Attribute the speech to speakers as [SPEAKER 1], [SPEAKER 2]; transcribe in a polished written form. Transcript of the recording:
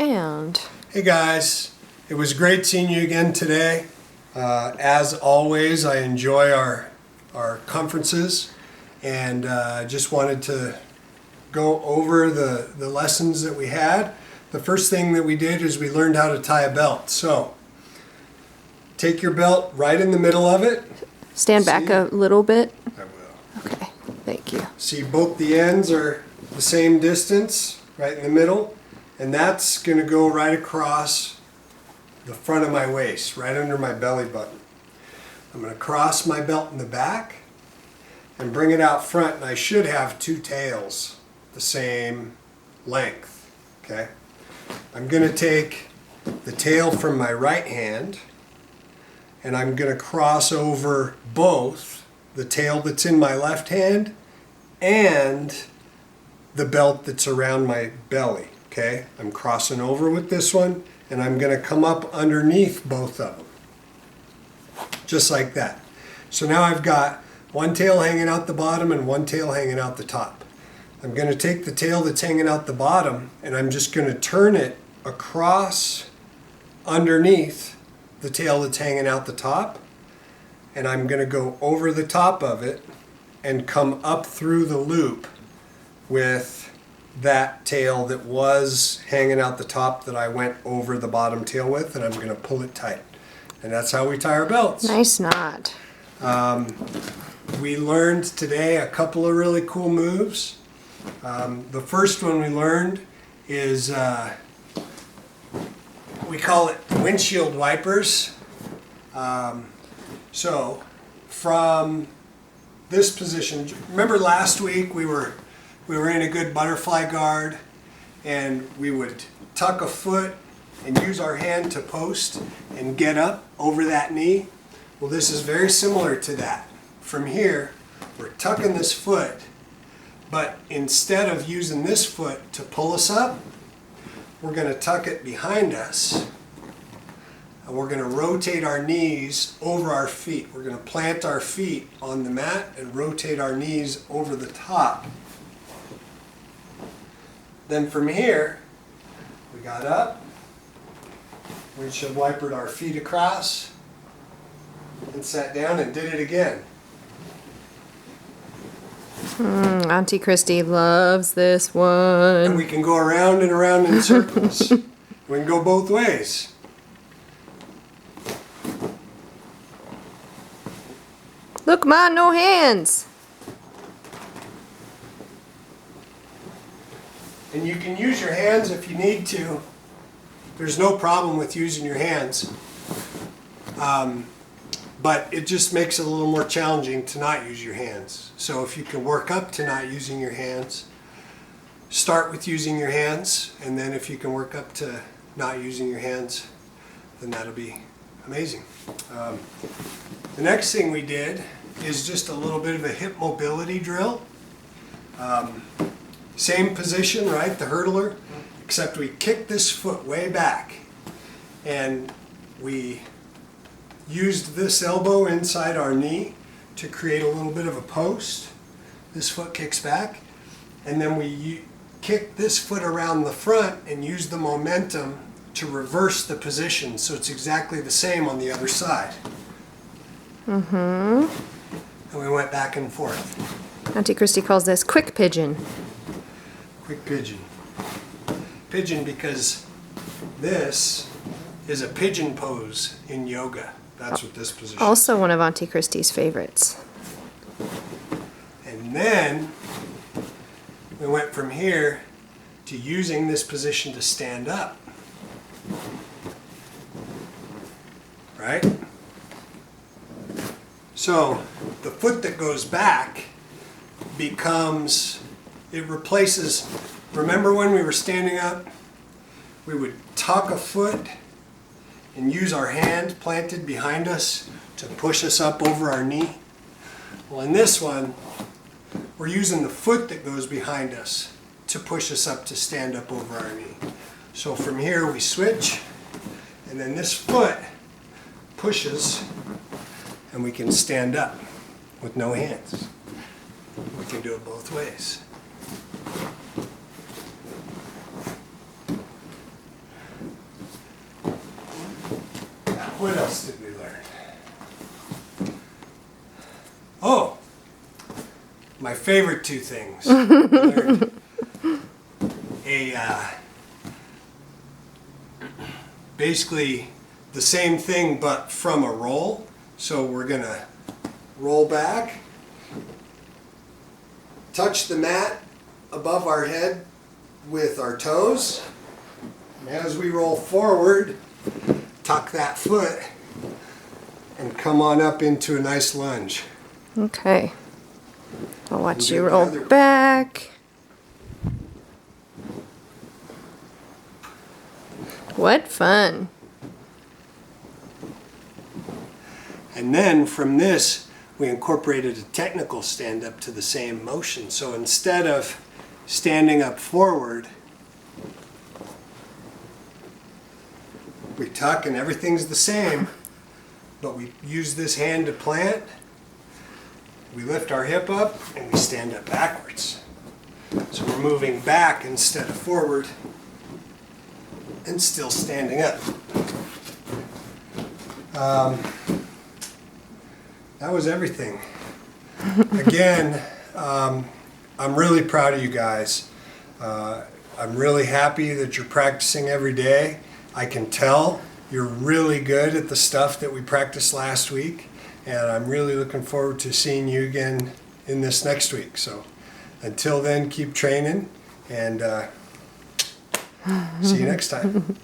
[SPEAKER 1] And
[SPEAKER 2] hey guys, it was great seeing you again today. As always, I enjoy our conferences, and just wanted to go over the lessons that we had. The first thing that we did is we learned how to tie a belt. So take your belt right in the middle of it.
[SPEAKER 1] stand back a little bit.
[SPEAKER 2] I will.
[SPEAKER 1] Okay, thank you.
[SPEAKER 2] See, both the ends are the same distance, right in the middle, and that's going to go right across the front of my waist, right under my belly button. I'm going to cross my belt in the back and bring it out front, and I should have two tails the same length, okay? I'm going to take the tail from my right hand, and I'm going to cross over both the tail that's in my left hand and the belt that's around my belly, okay? I'm crossing over with this one, and I'm going to come up underneath both of them, just like that. So now I've got one tail hanging out the bottom and one tail hanging out the top. I'm going to take the tail that's hanging out the bottom, and I'm just going to turn it across underneath the tail that's hanging out the top, and I'm going to go over the top of it and come up through the loop with that tail that was hanging out the top that I went over the bottom tail with, and I'm going to pull it tight. And that's how we tie our belts.
[SPEAKER 1] Nice knot.
[SPEAKER 2] We learned today a couple of really cool moves. The first one we learned is we call it windshield wipers. So from this position, remember last week we were in a good butterfly guard, and we would tuck a foot and use our hand to post and get up over that knee. Well, this is very similar to that. From here, we're tucking this foot, but instead of using this foot to pull us up, we're going to tuck it behind us, and we're going to rotate our knees over our feet. We're going to plant our feet on the mat and rotate our knees over the top. Then from here, we got up, windshield wipered our feet across, and sat down and did it again.
[SPEAKER 1] Auntie Christy loves this one.
[SPEAKER 2] And we can go around and around in circles. We can go both ways.
[SPEAKER 1] Look, Ma, no hands.
[SPEAKER 2] And you can use your hands if you need to. There's no problem with using your hands. But it just makes it a little more challenging to not use your hands. So if you can work up to not using your hands, start with using your hands, and then if you can work up to not using your hands, then that'll be amazing. The next thing we did is just a little bit of a hip mobility drill. Same position, right? The hurdler, except we kicked this foot way back, and we used this elbow inside our knee to create a little bit of a post. This foot kicks back, and then we kick this foot around the front and use the momentum to reverse the position, so it's exactly the same on the other side. And we went back and forth.
[SPEAKER 1] Auntie Christy calls this quick pigeon.
[SPEAKER 2] Quick pigeon. Pigeon because this is a pigeon pose in yoga. That's what this position is.
[SPEAKER 1] Also one of Auntie Christy's favorites.
[SPEAKER 2] And then we went from here to using this position to stand up. Right? So the foot that goes back becomes, it replaces, remember when we were standing up, we would tuck a foot and use our hand planted behind us to push us up over our knee. Well, in this one, we're using the foot that goes behind us to push us up to stand up over our knee. So from here we switch, and then this foot pushes, and we can stand up with no hands. We can do it both ways. What else did we learn? Oh, my favorite two things. We learned basically the same thing but from a roll. So we're gonna roll back, touch the mat above our head with our toes, and as we roll forward, tuck that foot and come on up into a nice lunge.
[SPEAKER 1] Okay. I'll watch
[SPEAKER 2] And
[SPEAKER 1] you
[SPEAKER 2] do the
[SPEAKER 1] roll
[SPEAKER 2] other-
[SPEAKER 1] back. What fun.
[SPEAKER 2] And then from this, we incorporated a technical stand-up to the same motion. So instead of standing up forward, we tuck and everything's the same, but we use this hand to plant. We lift our hip up and we stand up backwards. So we're moving back instead of forward and still standing up. That was everything. Again, I'm really proud of you guys. I'm really happy that you're practicing every day. I can tell you're really good at the stuff that we practiced last week, and I'm really looking forward to seeing you again in this next week. So until then, keep training, and see you next time.